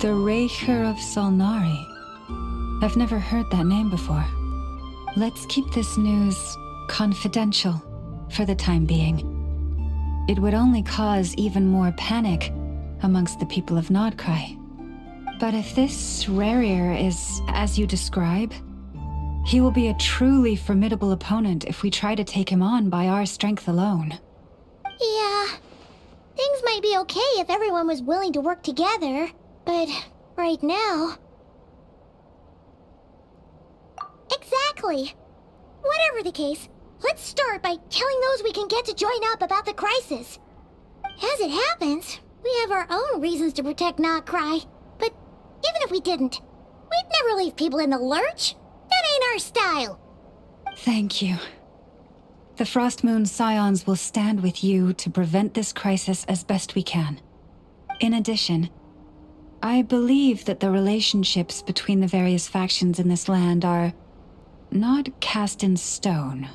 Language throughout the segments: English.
The Raker of Solnari. I've never heard that name before. Let's keep this news confidential for the time being. It would only cause even more panic amongst the people of Nodcry. But if this Rarir is as you describe, he will be a truly formidable opponent if we try to take him on by our strength alone. Yeah, things might be okay if everyone was willing to work together, but right now... Exactly. Whatever the case, let's start by telling those we can get to join up about the crisis. As it happens, we have our own reasons to protect Nodcry, but even if we didn't, we'd never leave people in the lurch. That ain't our style. Thank you. The Frostmoon Scions will stand with you to prevent this crisis as best we can. In addition, I believe that the relationships between the various factions in this land are not cast in stone.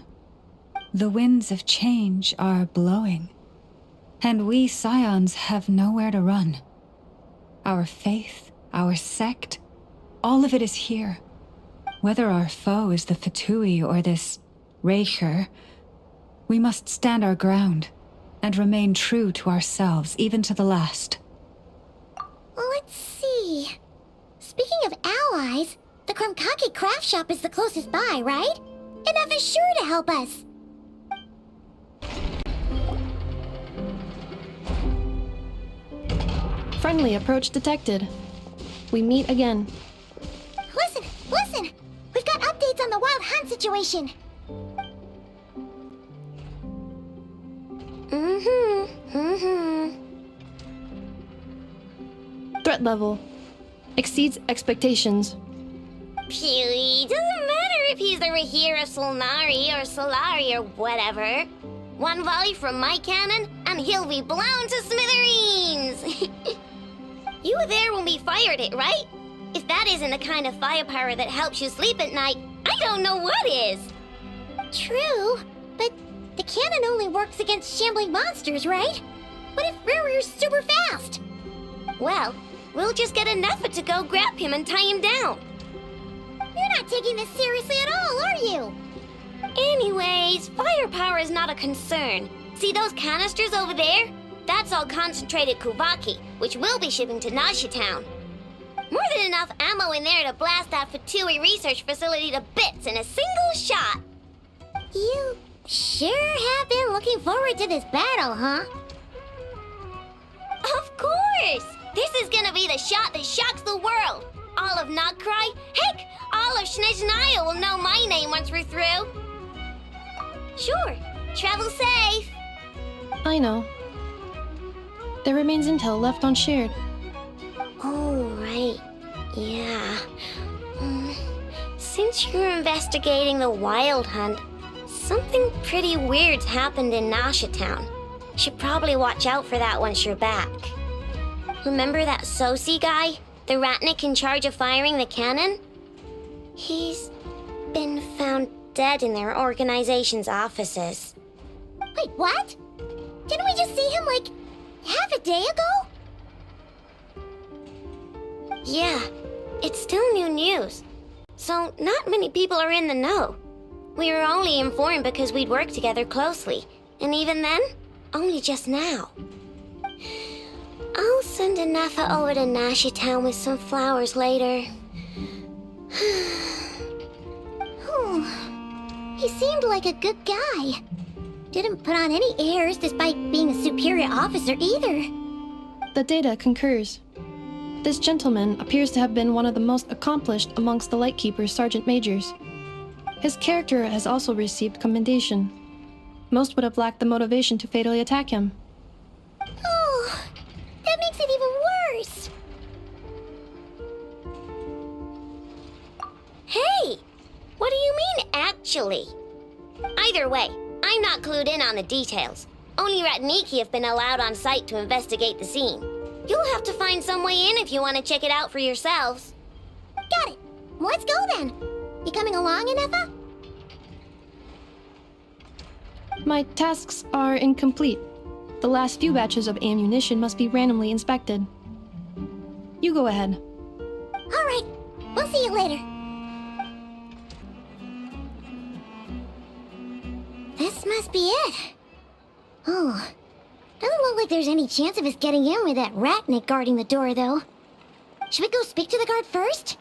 The winds of change are blowing, and we Scions have nowhere to run. Our faith, our sect, all of it is here. Whether our foe is the Fatui or this Raker, we must stand our ground and remain true to ourselves, even to the last. Let's see. Speaking of allies, the Krumkake craft shop is the closest by, right? Enough is sure to help us. Friendly approach detected. We meet again. Listen, listen! We've got updates on the wild hunt situation. Threat level exceeds expectations. Phew, doesn't matter if he's the Rahira Solnari or Solari or whatever. One volley from my cannon, and he'll be blown to smithereens! You were there when we fired it, right? If that isn't the kind of firepower that helps you sleep at night, I don't know what is! True, but the cannon only works against shambling monsters, right? What if Rarir's super fast? Well, we'll just get enough to go grab him and tie him down. You're not taking this seriously at all, are you? Anyways, firepower is not a concern. See those canisters over there? That's all concentrated Kuvaki, which we'll be shipping to Nasha Town. More than enough ammo in there to blast that Fatui research facility to bits in a single shot. You sure have been looking forward to this battle, huh? Of course! This is gonna be the shot that shocks the world. All of Nodcry, heck, all of Snezhnaya will know my name once we're through. Sure, travel safe. I know. There remains intel left unshared. Oh, right. Yeah. Since you're investigating the wild hunt, something pretty weird's happened in Nasha Town. Should probably watch out for that once you're back. Remember that Sosi guy? The Ratnik in charge of firing the cannon? He's been found dead in their organization's offices. Wait, what? Didn't we just see him, like, half a day ago? Yeah, it's still new news. So not many people are in the know. We were only informed because we'd worked together closely. And even then, only just now. I'll send Anafa over to Nasha Town with some flowers later. He seemed like a good guy. Didn't put on any airs despite being a superior officer either. The data concurs. This gentleman appears to have been one of the most accomplished amongst the Lightkeeper's sergeant majors. His character has also received commendation. Most would have lacked the motivation to fatally attack him. Oh, that makes it even worse. Hey! What do you mean, actually? Either way, I'm not clued in on the details. Only Ratniki have been allowed on site to investigate the scene. You'll have to find some way in if you want to check it out for yourselves. Got it. Let's go then. You coming along, Anafa? My tasks are incomplete. The last few batches of ammunition must be randomly inspected. You go ahead. Alright, we'll see you later. This must be it. Oh, doesn't look like there's any chance of us getting in with that ratnik guarding the door, though. Should we go speak to the guard first?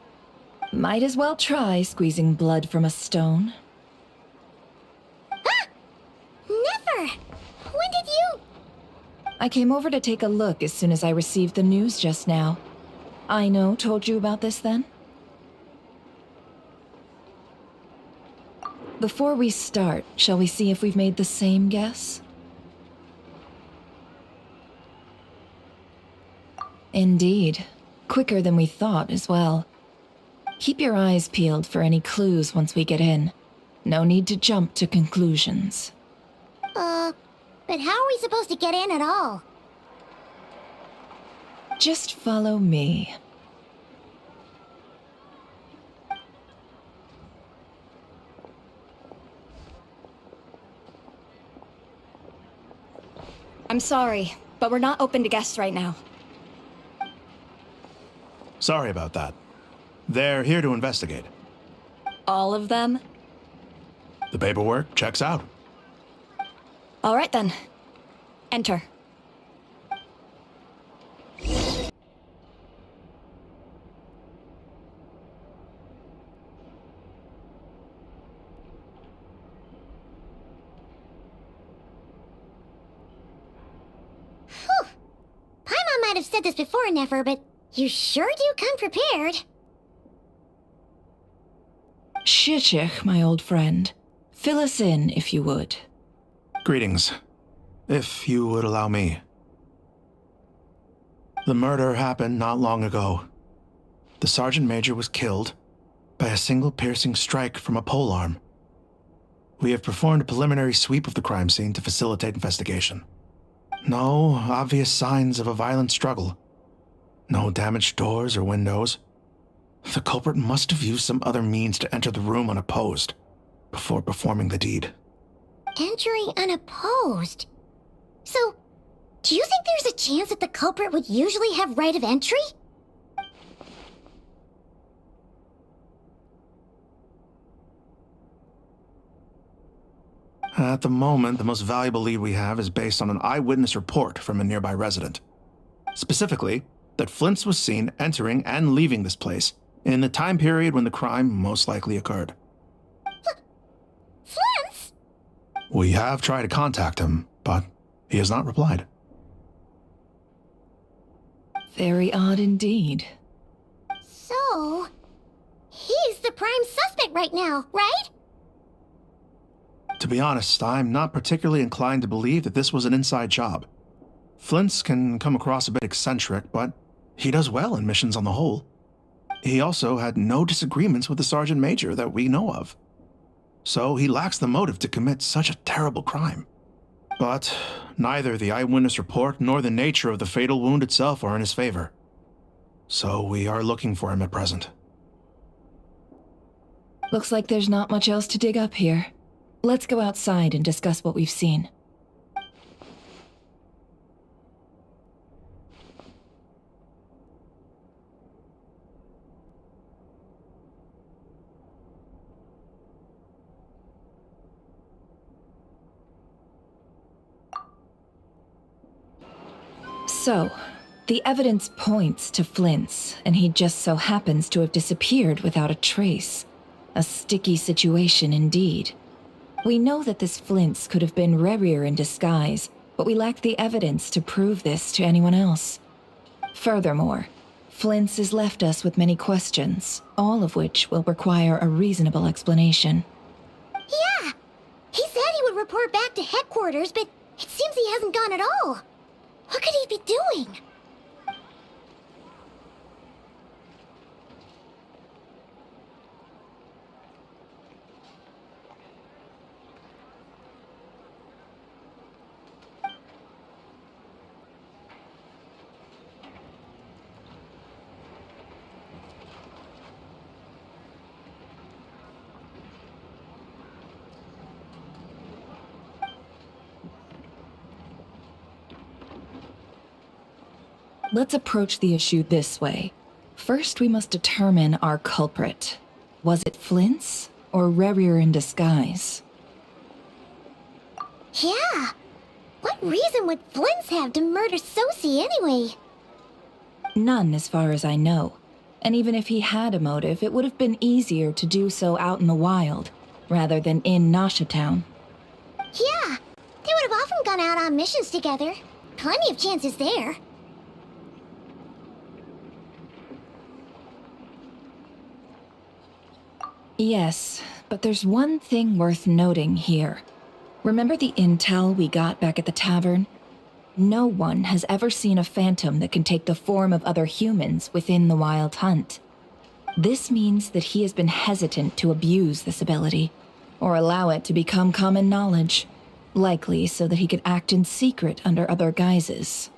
Might as well try squeezing blood from a stone. Ah! Never! When did you... I came over to take a look as soon as I received the news just now. Ino told you about this then? Before we start, shall we see if we've made the same guess? Indeed. Quicker than we thought as well. Keep your eyes peeled for any clues once we get in. No need to jump to conclusions. But how are we supposed to get in at all? Just follow me. I'm sorry, but we're not open to guests right now. Sorry about that. They're here to investigate. All of them? The paperwork checks out. All right then. Enter. Phew. Paimon might have said this before, Nefer, but you sure do come prepared. Shishich, my old friend. Fill us in, if you would. Greetings. If you would allow me. The murder happened not long ago. The Sergeant Major was killed by a single piercing strike from a polearm. We have performed a preliminary sweep of the crime scene to facilitate investigation. No obvious signs of a violent struggle. No damaged doors or windows. The culprit must have used some other means to enter the room unopposed before performing the deed. Entering unopposed. So, do you think there's a chance that the culprit would usually have right of entry? At the moment, the most valuable lead we have is based on an eyewitness report from a nearby resident. Specifically, that Flint's was seen entering and leaving this place in the time period when the crime most likely occurred. Flint's? We have tried to contact him, but he has not replied. Very odd indeed. So, he's the prime suspect right now, right? To be honest, I'm not particularly inclined to believe that this was an inside job. Flint's can come across a bit eccentric, but he does well in missions on the whole. He also had no disagreements with the Sergeant Major that we know of. So he lacks the motive to commit such a terrible crime. But neither the eyewitness report nor the nature of the fatal wound itself are in his favor. So we are looking for him at present. Looks like there's not much else to dig up here. Let's go outside and discuss what we've seen. So, the evidence points to Flint's, and he just so happens to have disappeared without a trace. A sticky situation indeed. We know that this Flint's could have been Rerir in disguise, but we lack the evidence to prove this to anyone else. Furthermore, Flint's has left us with many questions, all of which will require a reasonable explanation. Yeah! He said he would report back to headquarters, but it seems he hasn't gone at all. What could he be doing? Let's approach the issue this way. First, we must determine our culprit. Was it Flint's or Rerir in disguise? Yeah. What reason would Flint's have to murder Sosie anyway? None, as far as I know. And even if he had a motive, it would have been easier to do so out in the wild, rather than in Nasha Town. Yeah. They would have often gone out on missions together. Plenty of chances there. Yes, but there's one thing worth noting here. Remember the intel we got back at the tavern? No one has ever seen a phantom that can take the form of other humans within the Wild Hunt. This means that he has been hesitant to abuse this ability, or allow it to become common knowledge, likely so that he could act in secret under other guises.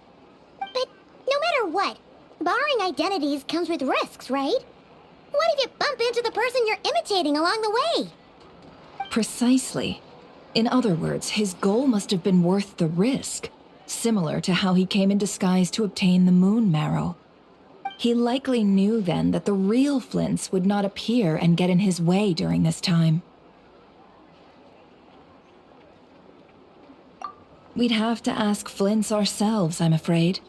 But no matter what, borrowing identities comes with risks, right? What if you bump into the person you're imitating along the way? Precisely. In other words, his goal must have been worth the risk, similar to how he came in disguise to obtain the moon marrow. He likely knew then that the real Flints would not appear and get in his way during this time. We'd have to ask Flints ourselves, I'm afraid.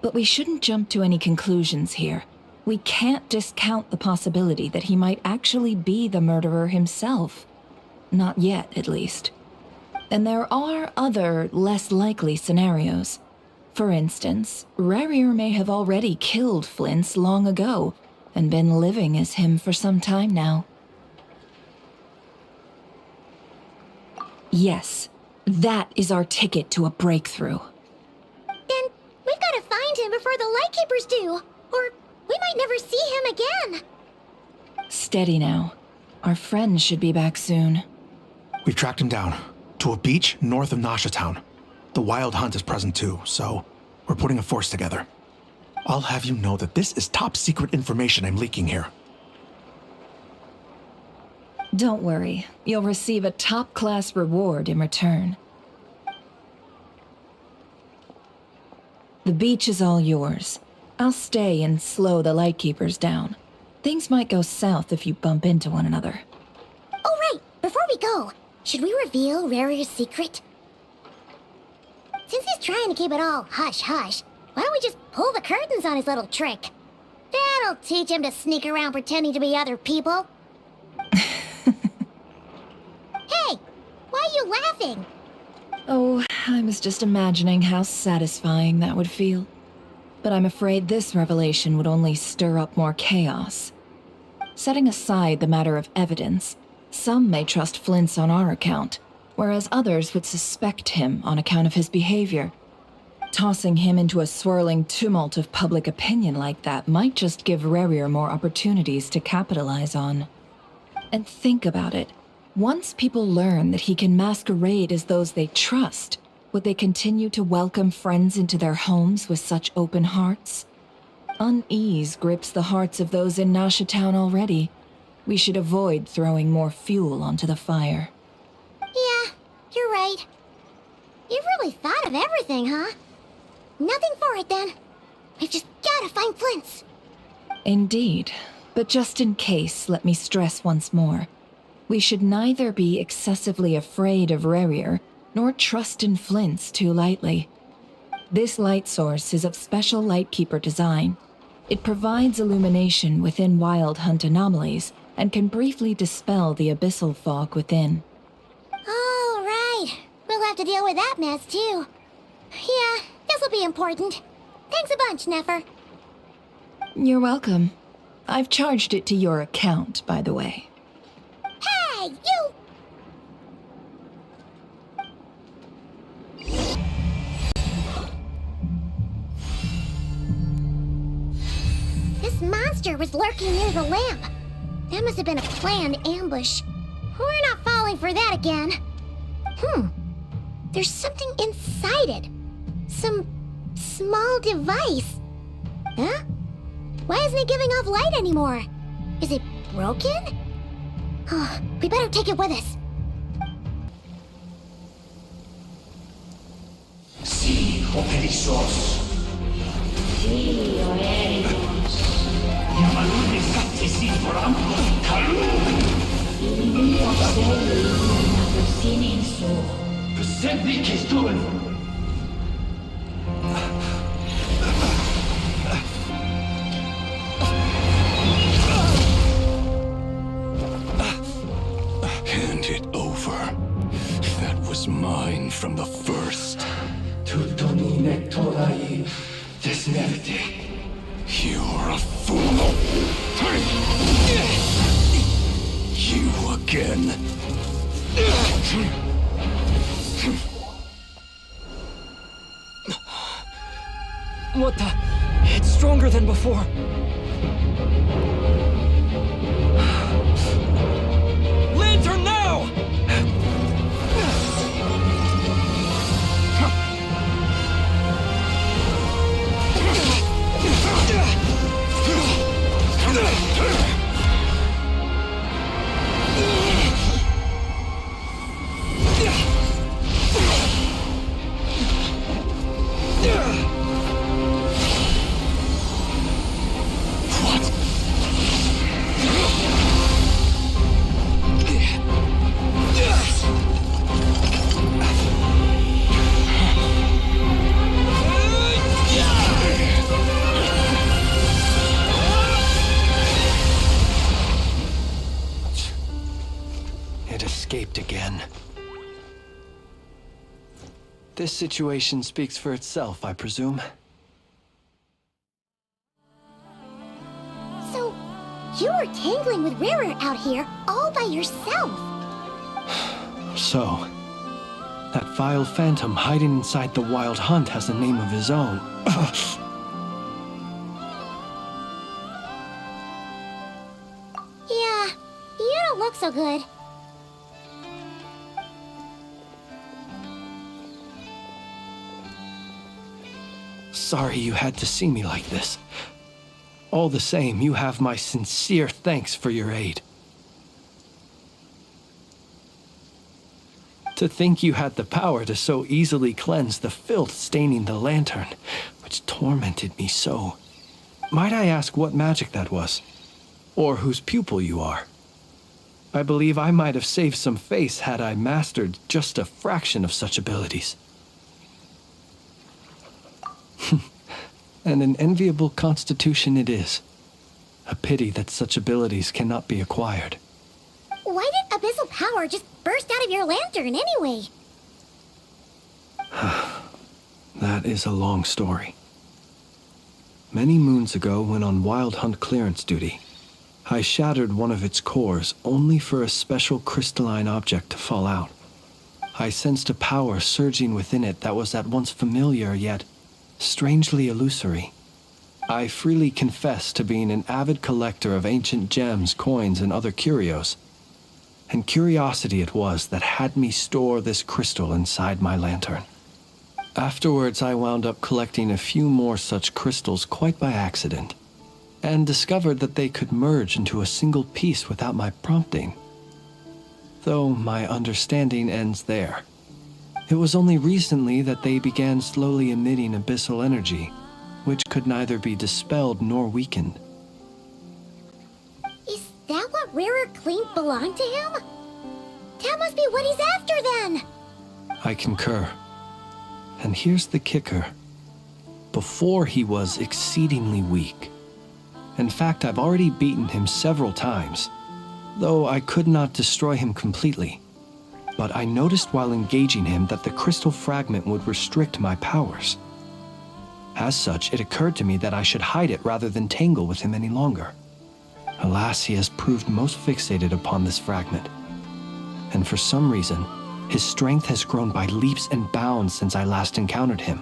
But we shouldn't jump to any conclusions here. We can't discount the possibility that he might actually be the murderer himself. Not yet, at least. And there are other, less likely scenarios. For instance, Rerir may have already killed Flints long ago, and been living as him for some time now. Yes, that is our ticket to a breakthrough. Then we've got to find him before the Lightkeepers do, or we might never see him again. Steady now. Our friend should be back soon. We've tracked him down to a beach north of Nasha Town. The Wild Hunt is present too, so we're putting a force together. I'll have you know that this is top secret information I'm leaking here. Don't worry, you'll receive a top-class reward in return. The beach is all yours. I'll stay and slow the Lightkeepers down. Things might go south if you bump into one another. Oh, right. Before we go, should we reveal Rerir's secret? Since he's trying to keep it all hush-hush, why don't we just pull the curtains on his little trick? That'll teach him to sneak around pretending to be other people. Hey, why are you laughing? Oh, I was just imagining how satisfying that would feel. But I'm afraid this revelation would only stir up more chaos. Setting aside the matter of evidence, some may trust Flint's on our account, whereas others would suspect him on account of his behavior. Tossing him into a swirling tumult of public opinion like that might just give Rerir more opportunities to capitalize on. And think about it. Once people learn that he can masquerade as those they trust, would they continue to welcome friends into their homes with such open hearts? Unease grips the hearts of those in Nasha Town already. We should avoid throwing more fuel onto the fire. Yeah, you're right. You've really thought of everything, huh? Nothing for it, then. We've just gotta find Flint's. Indeed. But just in case, let me stress once more. We should neither be excessively afraid of Rerir, nor trust in Flint's too lightly. This light source is of special Lightkeeper design. It provides illumination within Wild Hunt anomalies, and can briefly dispel the abyssal fog within. Oh, right. We'll have to deal with that mess, too. Yeah, this'll be important. Thanks a bunch, Nefer. You're welcome. I've charged it to your account, by the way. Hey, you! This monster was lurking near the lamp. That must have been a planned ambush. We're not falling for that again. There's something inside it. Some small device. Huh? Why isn't it giving off light anymore? Is it broken? Oh, we better take it with us. Sí, Operisos. Hand it over. That was mine from the first. You're a fool. You again. What the? It's stronger than before. Lantern now! It escaped again. This situation speaks for itself, I presume. So, you were tangling with Rara out here all by yourself. So, that vile phantom hiding inside the Wild Hunt has a name of his own. Yeah, you don't look so good. Sorry you had to see me like this. All the same, you have my sincere thanks for your aid. To think you had the power to so easily cleanse the filth staining the lantern, which tormented me so. Might I ask what magic that was? Or whose pupil you are? I believe I might have saved some face had I mastered just a fraction of such abilities. And an enviable constitution it is. A pity that such abilities cannot be acquired. Why did abyssal power just burst out of your lantern anyway? That is a long story. Many moons ago, when on Wild Hunt clearance duty, I shattered one of its cores only for a special crystalline object to fall out. I sensed a power surging within it that was at once familiar yet strangely illusory. I freely confess to being an avid collector of ancient gems, coins, and other curios. And curiosity it was that had me store this crystal inside my lantern. Afterwards, I wound up collecting a few more such crystals quite by accident, and discovered that they could merge into a single piece without my prompting. Though my understanding ends there. It was only recently that they began slowly emitting abyssal energy, which could neither be dispelled nor weakened. Is that what Rara claimed belonged to him? That must be what he's after then! I concur. And here's the kicker. Before he was exceedingly weak. In fact, I've already beaten him several times, though I could not destroy him completely. But I noticed while engaging him that the crystal fragment would restrict my powers. As such, it occurred to me that I should hide it rather than tangle with him any longer. Alas, he has proved most fixated upon this fragment. And for some reason, his strength has grown by leaps and bounds since I last encountered him.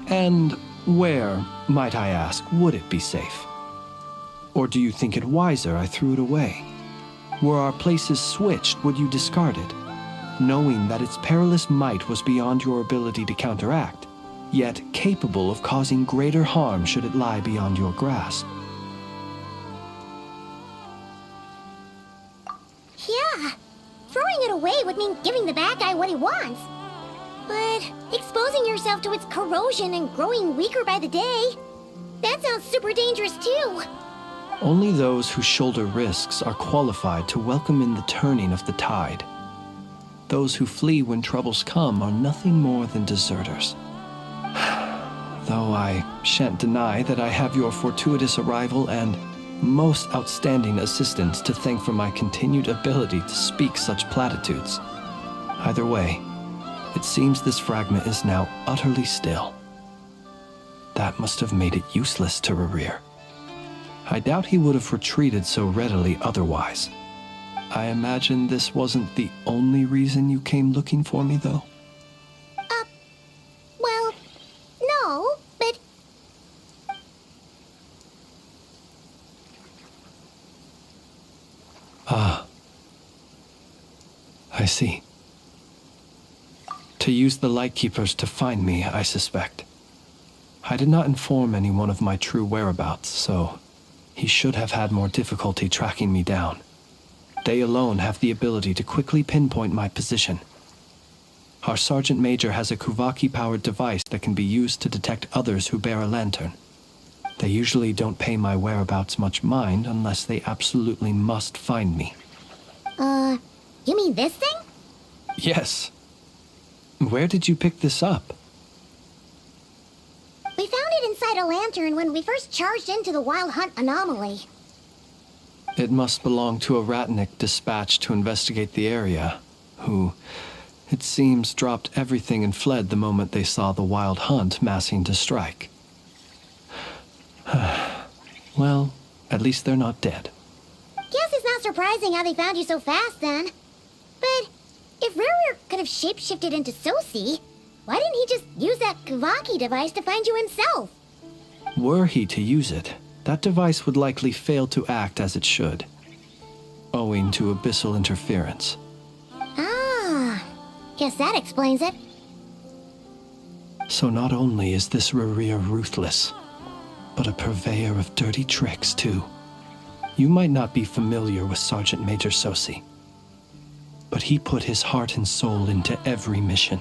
And where, might I ask, would it be safe? Or do you think it wiser I threw it away? Were our places switched, would you discard it, knowing that its perilous might was beyond your ability to counteract, yet capable of causing greater harm should it lie beyond your grasp? Yeah, throwing it away would mean giving the bad guy what he wants. But exposing yourself to its corrosion and growing weaker by the day, that sounds super dangerous too. Only those who shoulder risks are qualified to welcome in the turning of the tide. Those who flee when troubles come are nothing more than deserters. Though I shan't deny that I have your fortuitous arrival and most outstanding assistance to thank for my continued ability to speak such platitudes. Either way, it seems this fragment is now utterly still. That must have made it useless to Rerir. I doubt he would have retreated so readily otherwise. I imagine this wasn't the only reason you came looking for me, though? Well, no, but... Ah. I see. To use the Lightkeepers to find me, I suspect. I did not inform anyone of my true whereabouts, so he should have had more difficulty tracking me down. They alone have the ability to quickly pinpoint my position. Our Sergeant Major has a Kuvaki-powered device that can be used to detect others who bear a lantern. They usually don't pay my whereabouts much mind unless they absolutely must find me. You mean this thing? Yes. Where did you pick this up? We found it inside a lantern when we first charged into the Wild Hunt anomaly. It must belong to a Ratnik dispatched to investigate the area, who, it seems, dropped everything and fled the moment they saw the Wild Hunt massing to strike. Well, at least they're not dead. Guess it's not surprising how they found you so fast, then. But if Rerir could have shapeshifted into Sosi, why didn't he just use that Kavaki device to find you himself? Were he to use it, that device would likely fail to act as it should, owing to abyssal interference. Ah, guess that explains it. So not only is this Rerir ruthless, but a purveyor of dirty tricks, too. You might not be familiar with Sergeant Major Sosi, but he put his heart and soul into every mission.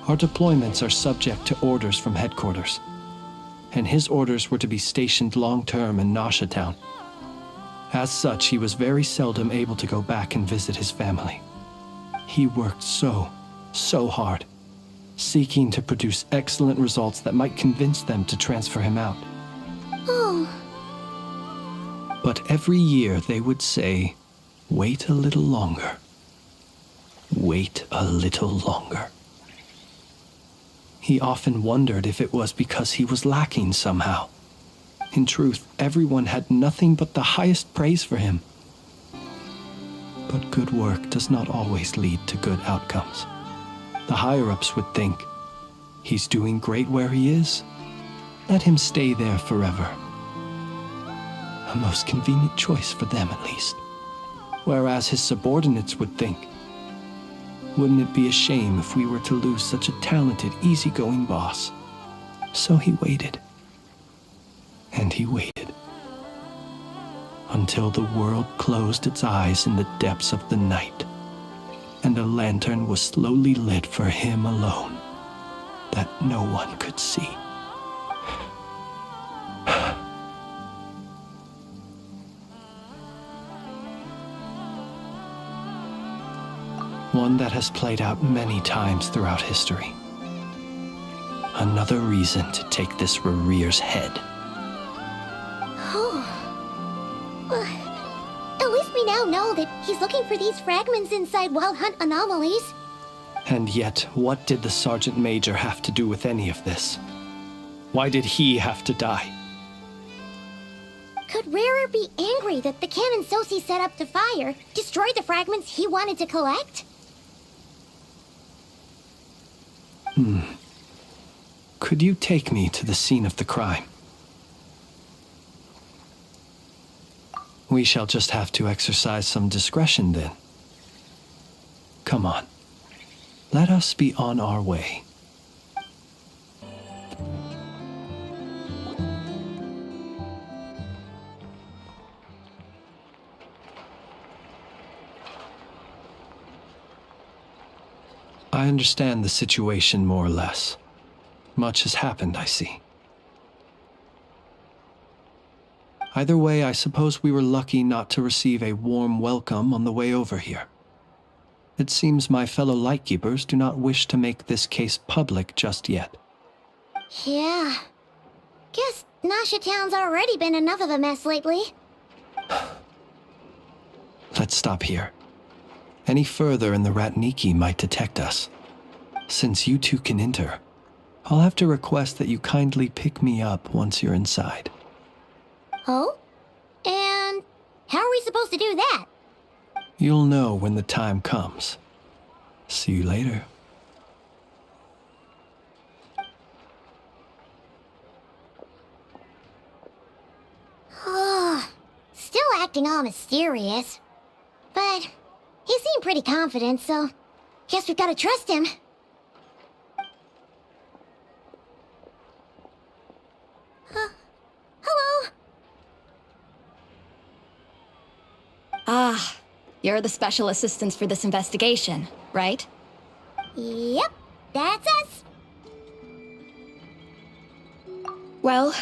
Our deployments are subject to orders from headquarters, and his orders were to be stationed long-term in Nasha Town. As such, he was very seldom able to go back and visit his family. He worked so hard, seeking to produce excellent results that might convince them to transfer him out. Oh. But every year they would say, "Wait a little longer. Wait a little longer." He often wondered if it was because he was lacking somehow. In truth, everyone had nothing but the highest praise for him. But good work does not always lead to good outcomes. The higher-ups would think, he's doing great where he is. Let him stay there forever. A most convenient choice for them, at least. Whereas his subordinates would think, wouldn't it be a shame if we were to lose such a talented, easygoing boss? So he waited. And he waited. Until the world closed its eyes in the depths of the night, and a lantern was slowly lit for him alone, that no one could see. One that has played out many times throughout history. Another reason to take this Rerir's head. Oh. At least we now know that he's looking for these fragments inside Wild Hunt anomalies. And yet, what did the Sergeant Major have to do with any of this? Why did he have to die? Could Rerir be angry that the cannon Sosi set up to fire destroyed the fragments he wanted to collect? Could you take me to the scene of the crime? We shall just have to exercise some discretion then. Come on. Let us be on our way. I understand the situation more or less. Much has happened, I see. Either way, I suppose we were lucky not to receive a warm welcome on the way over here. It seems my fellow Lightkeepers do not wish to make this case public just yet. Yeah. Guess Nasha Town's already been enough of a mess lately. Let's stop here. Any further and the Ratniki might detect us. Since you two can enter, I'll have to request that you kindly pick me up once you're inside. Oh? And how are we supposed to do that? You'll know when the time comes. See you later. Oh, still acting all mysterious. But he seemed pretty confident, so guess we've got to trust him. Hello? Ah, you're the special assistants for this investigation, right? Yep, that's us. Well,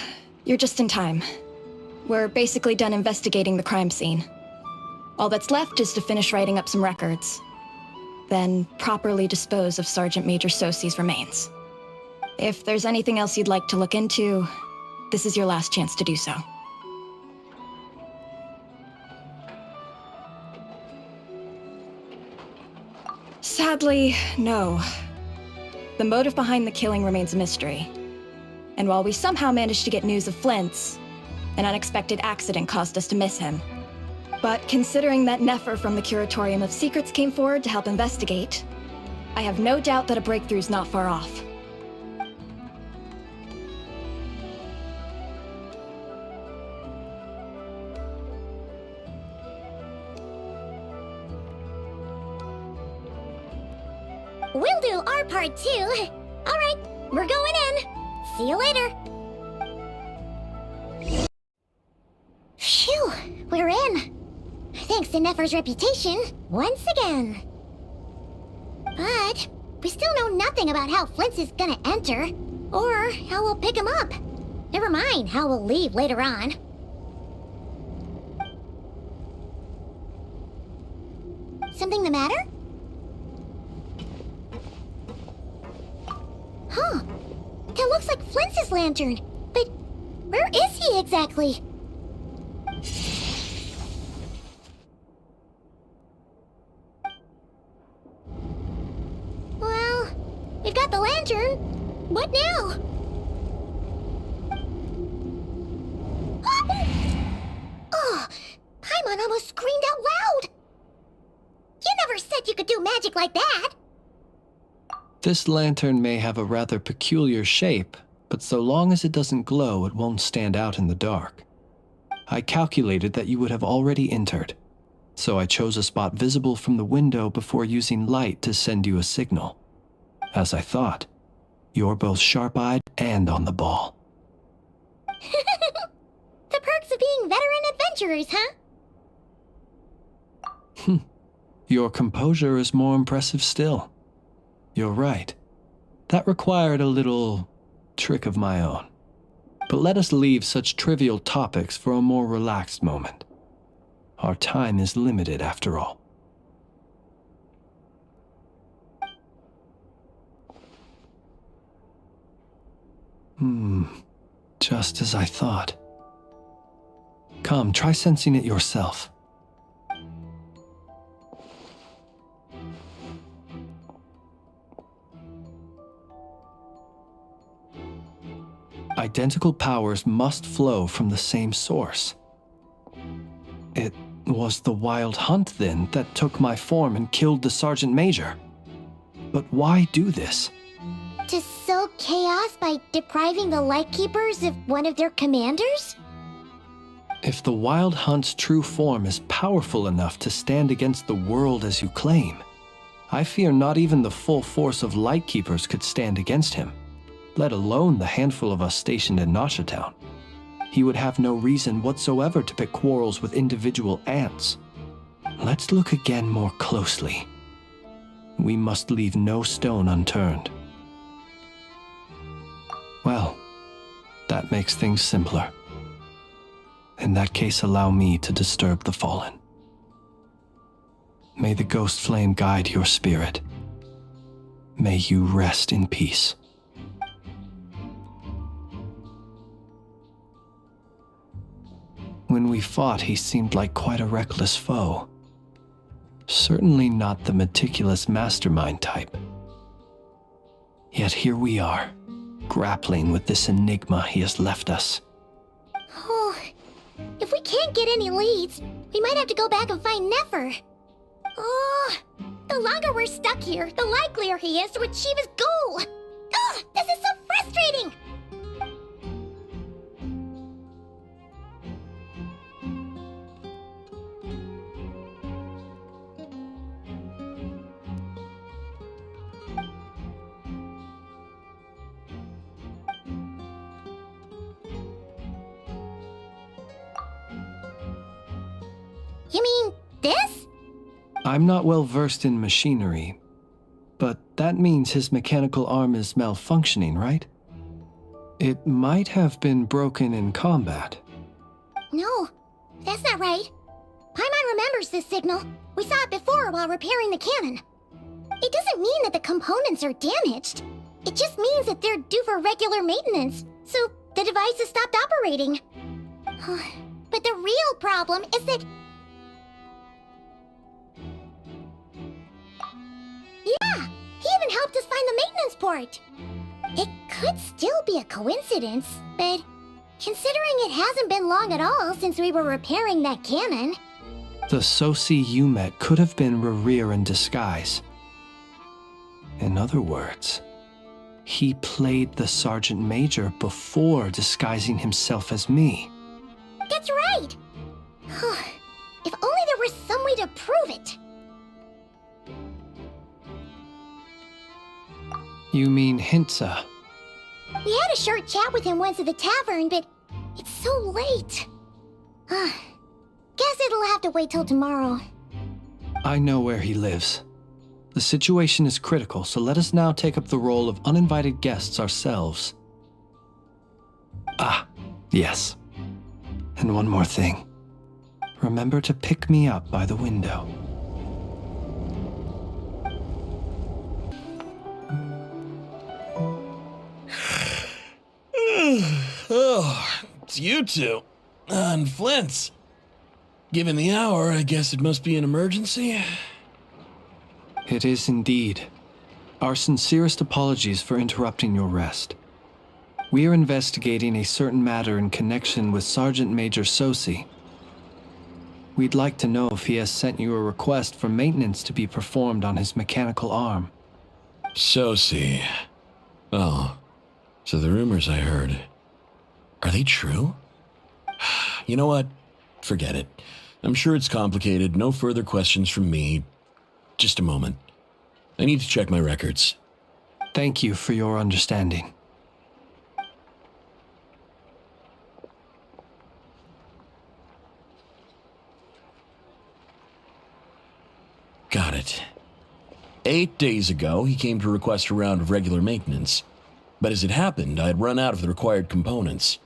you're just in time. We're basically done investigating the crime scene. All that's left is to finish writing up some records. Then properly dispose of Sergeant Major Sosi's remains. If there's anything else you'd like to look into, this is your last chance to do so. Sadly, no. The motive behind the killing remains a mystery. And while we somehow managed to get news of Flint's, an unexpected accident caused us to miss him. But considering that Nefer from the Curatorium of Secrets came forward to help investigate, I have no doubt that a breakthrough's not far off. We'll do our part too. All right, we're going in. See you later. Phew, we're in. Thanks to Nefer's reputation, once again. But we still know nothing about how Flint's is gonna enter, or how we'll pick him up. Never mind how we'll leave later on. Something the matter? Huh. That looks like Flint's lantern. But where is he exactly? Well, we've got the lantern. What now? Oh, Paimon almost screamed out loud. You never said you could do magic like that. This lantern may have a rather peculiar shape, but so long as it doesn't glow, it won't stand out in the dark. I calculated that you would have already entered, so I chose a spot visible from the window before using light to send you a signal. As I thought, you're both sharp-eyed and on the ball. The perks of being veteran adventurers, huh? Your composure is more impressive still. You're right. That required a little trick of my own. But let us leave such trivial topics for a more relaxed moment. Our time is limited after all. Just as I thought. Come, try sensing it yourself. Identical powers must flow from the same source. It was the Wild Hunt, then, that took my form and killed the Sergeant Major. But why do this? To sow chaos by depriving the Lightkeepers of one of their commanders? If the Wild Hunt's true form is powerful enough to stand against the world as you claim, I fear not even the full force of Lightkeepers could stand against him, let alone the handful of us stationed in Nasha Town. He would have no reason whatsoever to pick quarrels with individual ants. Let's look again more closely. we must leave no stone unturned. Well, that makes things simpler. In that case, allow me to disturb the fallen. May the ghost flame guide your spirit. May you rest in peace. When we fought, he seemed like quite a reckless foe. Certainly not the meticulous mastermind type. Yet here we are, grappling with this enigma he has left us. Oh, if we can't get any leads, we might have to go back and find Nefer. Oh, the longer we're stuck here, the likelier he is to achieve his goal. Ugh, this is so frustrating! You mean this? I'm not well versed in machinery, but that means his mechanical arm is malfunctioning, right? It might have been broken in combat. No, that's not right. Paimon remembers this signal. We saw it before while repairing the cannon. It doesn't mean that the components are damaged. It just means that they're due for regular maintenance, so the device has stopped operating. But the real problem is that... Yeah, he even helped us find the maintenance port. It could still be a coincidence, but considering it hasn't been long at all since we were repairing that cannon... The Sosi you met could have been Rerir in disguise. In other words, he played the Sergeant Major before disguising himself as me. That's right! If only there were some way to prove it. You mean Hintsa? We had a short chat with him once at the tavern, but it's so late. Guess it'll have to wait till tomorrow. I know where he lives. The situation is critical, so let us now take up the role of uninvited guests ourselves. Ah, yes. And one more thing. Remember to pick me up by the window. Oh, it's you two. And Flint's. Given the hour, I guess it must be an emergency. It is indeed. Our sincerest apologies for interrupting your rest. We are investigating a certain matter in connection with Sergeant Major Sosi. We'd like to know if he has sent you a request for maintenance to be performed on his mechanical arm. Sosi. Oh, so the rumors I heard, are they true? You know what? Forget it. I'm sure it's complicated. No further questions from me. Just a moment. I need to check my records. Thank you for your understanding. Got it. 8 days ago, he came to request a round of regular maintenance. But as it happened, I had run out of the required components.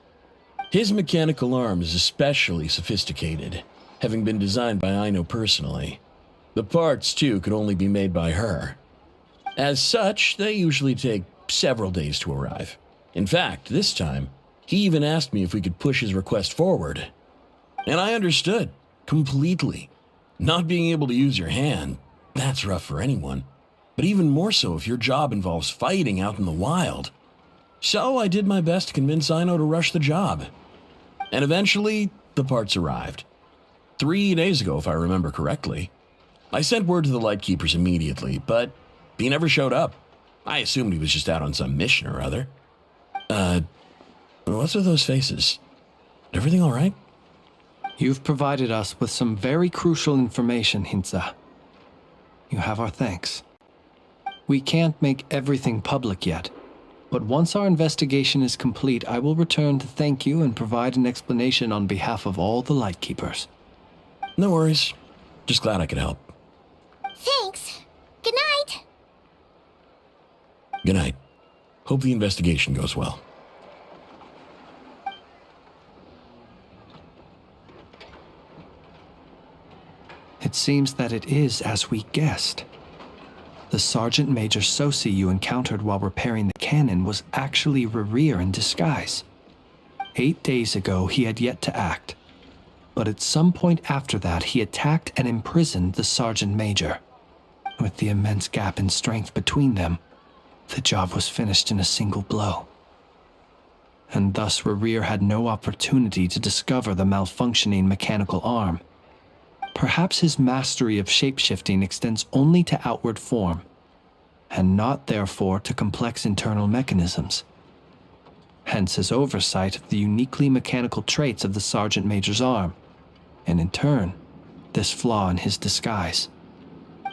His mechanical arm is especially sophisticated, having been designed by Aino personally. The parts, too, could only be made by her. As such, they usually take several days to arrive. In fact, this time, he even asked me if we could push his request forward. And I understood, completely. Not being able to use your hand, that's rough for anyone. But even more so if your job involves fighting out in the wild. So I did my best to convince Aino to rush the job. And eventually, the parts arrived. 3 days ago, if I remember correctly. I sent word to the Lightkeepers immediately, but he never showed up. I assumed he was just out on some mission or other. What's with those faces? Everything all right? You've provided us with some very crucial information, Hintsa. You have our thanks. We can't make everything public yet, but once our investigation is complete, I will return to thank you and provide an explanation on behalf of all the Lightkeepers. No worries. Just glad I could help. Thanks. Good night. Good night. Hope the investigation goes well. It seems that it is as we guessed. The Sergeant Major Sosi you encountered while repairing the cannon was actually Rerir in disguise. 8 days ago, he had yet to act. But at some point after that, he attacked and imprisoned the Sergeant Major. With the immense gap in strength between them, the job was finished in a single blow. And thus Rerir had no opportunity to discover the malfunctioning mechanical arm. Perhaps his mastery of shapeshifting extends only to outward form, and not therefore to complex internal mechanisms. Hence his oversight of the uniquely mechanical traits of the Sergeant Major's arm, and in turn, this flaw in his disguise.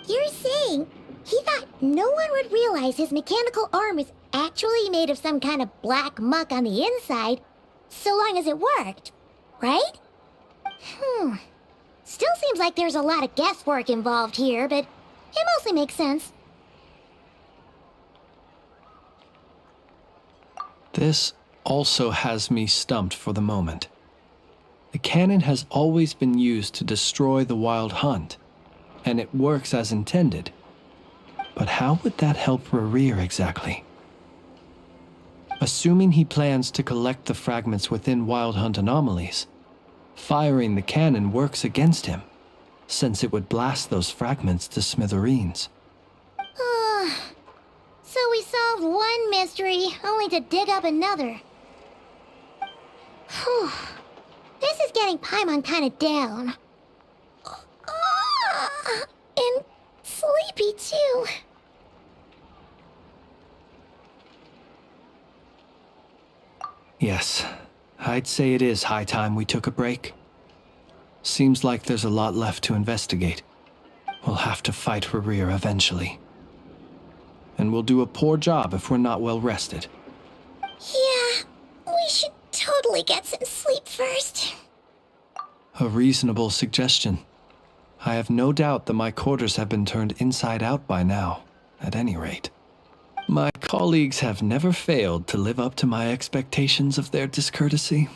You're saying he thought no one would realize his mechanical arm is actually made of some kind of black muck on the inside, so long as it worked, right? Still seems like there's a lot of guesswork involved here, but it mostly makes sense. This also has me stumped for the moment. The cannon has always been used to destroy the Wild Hunt, and it works as intended. But how would that help Rerir exactly? Assuming he plans to collect the fragments within Wild Hunt anomalies, firing the cannon works against him, since it would blast those fragments to smithereens. So we solved one mystery, only to dig up another. Whew. This is getting Paimon kind of down. And sleepy too. Yes, I'd say it is high time we took a break. Seems like there's a lot left to investigate. We'll have to fight Rerir eventually. And we'll do a poor job if we're not well rested. Yeah, we should totally get some sleep first. A reasonable suggestion. I have no doubt that my quarters have been turned inside out by now, at any rate. My colleagues have never failed to live up to my expectations of their discourtesy.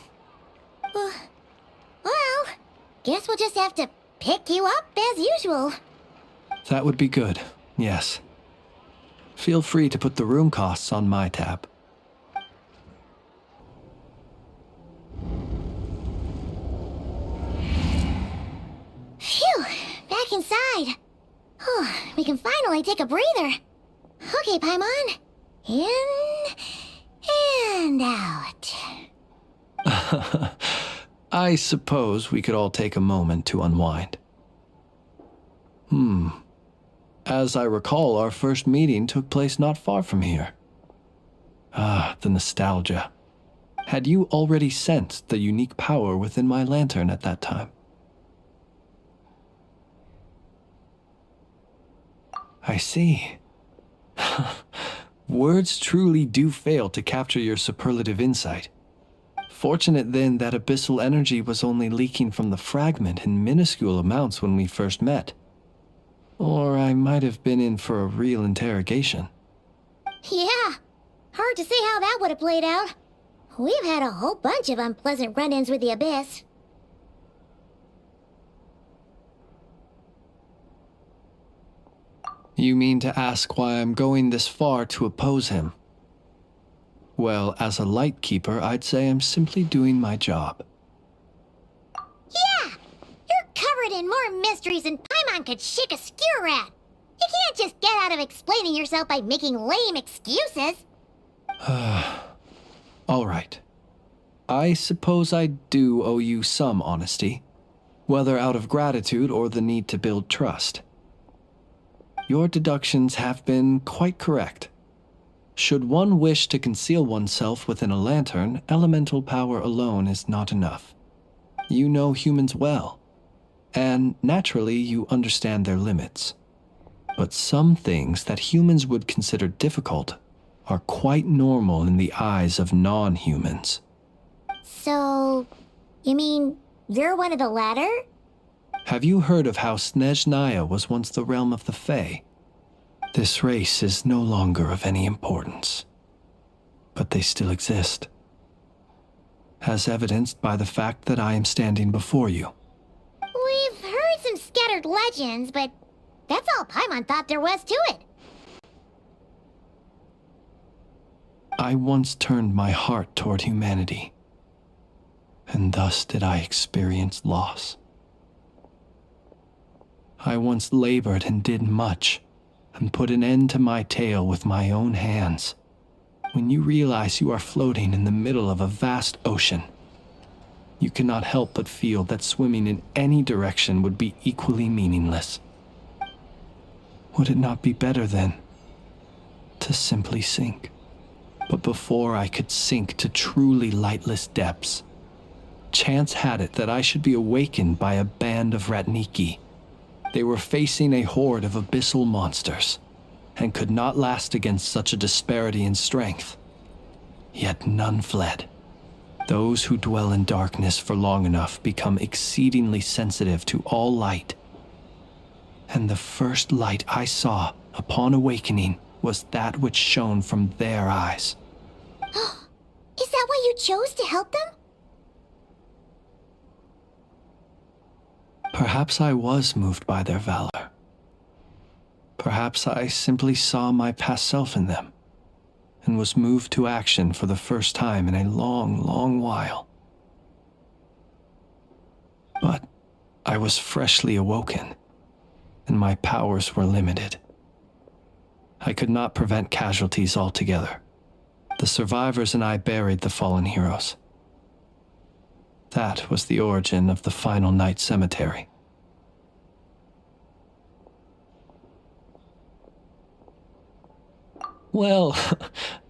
Well, guess we'll just have to pick you up as usual. That would be good, yes. Feel free to put the room costs on my tab. Phew, back inside. We can finally take a breather. Okay, Paimon. In and out. I suppose we could all take a moment to unwind. As I recall, our first meeting took place not far from here. Ah, the nostalgia. Had you already sensed the unique power within my lantern at that time? I see. Words truly do fail to capture your superlative insight. Fortunate then that abyssal energy was only leaking from the fragment in minuscule amounts when we first met. Or I might have been in for a real interrogation. Yeah, hard to say how that would have played out. We've had a whole bunch of unpleasant run-ins with the Abyss. You mean to ask why I'm going this far to oppose him? Well, as a light keeper, I'd say I'm simply doing my job. Yeah! You're covered in more mysteries than Paimon could shake a skewer at. You can't just get out of explaining yourself by making lame excuses. All right. I suppose I do owe you some honesty, whether out of gratitude or the need to build trust. Your deductions have been quite correct. Should one wish to conceal oneself within a lantern, elemental power alone is not enough. You know humans well, and naturally you understand their limits. But some things that humans would consider difficult are quite normal in the eyes of non-humans. So, you mean you're one of the latter? Have you heard of how Snezhnaya was once the realm of the Fae? This race is no longer of any importance, but they still exist, as evidenced by the fact that I am standing before you. We've heard some scattered legends, but that's all Paimon thought there was to it. I once turned my heart toward humanity, and thus did I experience loss. I once labored and did much, and put an end to my tale with my own hands. When you realize you are floating in the middle of a vast ocean, you cannot help but feel that swimming in any direction would be equally meaningless. Would it not be better, then, to simply sink? But before I could sink to truly lightless depths, chance had it that I should be awakened by a band of Ratniki. They were facing a horde of abyssal monsters, and could not last against such a disparity in strength. Yet none fled. Those who dwell in darkness for long enough become exceedingly sensitive to all light. And the first light I saw upon awakening was that which shone from their eyes. Is that why you chose to help them? Perhaps I was moved by their valor. Perhaps I simply saw my past self in them, and was moved to action for the first time in a long, long while. But I was freshly awoken, and my powers were limited. I could not prevent casualties altogether. The survivors and I buried the fallen heroes. That was the origin of the final night cemetery. Well,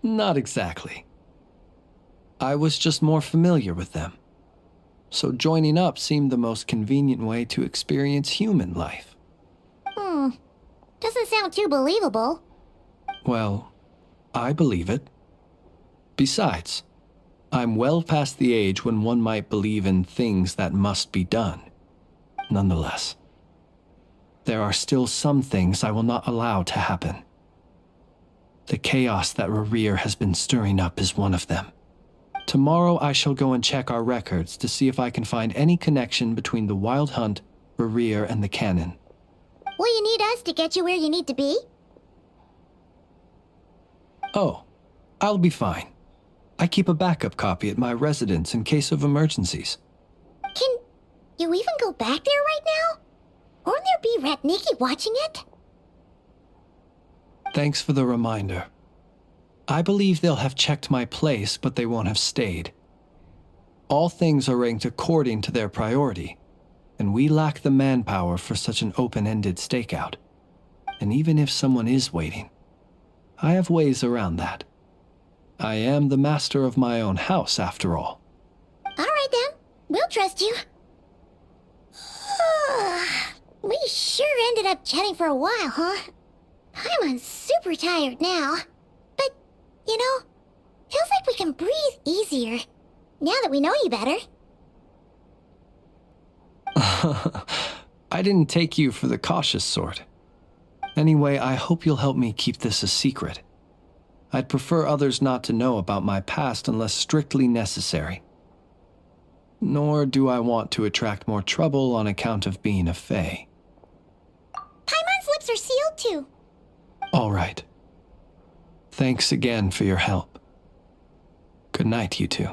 not exactly. I was just more familiar with them, so joining up seemed the most convenient way to experience human life. Doesn't sound too believable. Well, I believe it. Besides, I'm well past the age when one might believe in things that must be done. Nonetheless, there are still some things I will not allow to happen. The chaos that Rerir has been stirring up is one of them. Tomorrow I shall go and check our records to see if I can find any connection between the Wild Hunt, Rerir, and the Canon. Will you need us to get you where you need to be? Oh, I'll be fine. I keep a backup copy at my residence in case of emergencies. Can you even go back there right now? Won't there be Ratniki watching it? Thanks for the reminder. I believe they'll have checked my place, but they won't have stayed. All things are ranked according to their priority, and we lack the manpower for such an open-ended stakeout. And even if someone is waiting, I have ways around that. I am the master of my own house, after all. All right then, we'll trust you. We sure ended up chatting for a while, huh? I'm super tired now. But, you know, feels like we can breathe easier, now that we know you better. I didn't take you for the cautious sort. Anyway, I hope you'll help me keep this a secret. I'd prefer others not to know about my past unless strictly necessary. Nor do I want to attract more trouble on account of being a fae. Paimon's lips are sealed too. All right. Thanks again for your help. Good night, you two.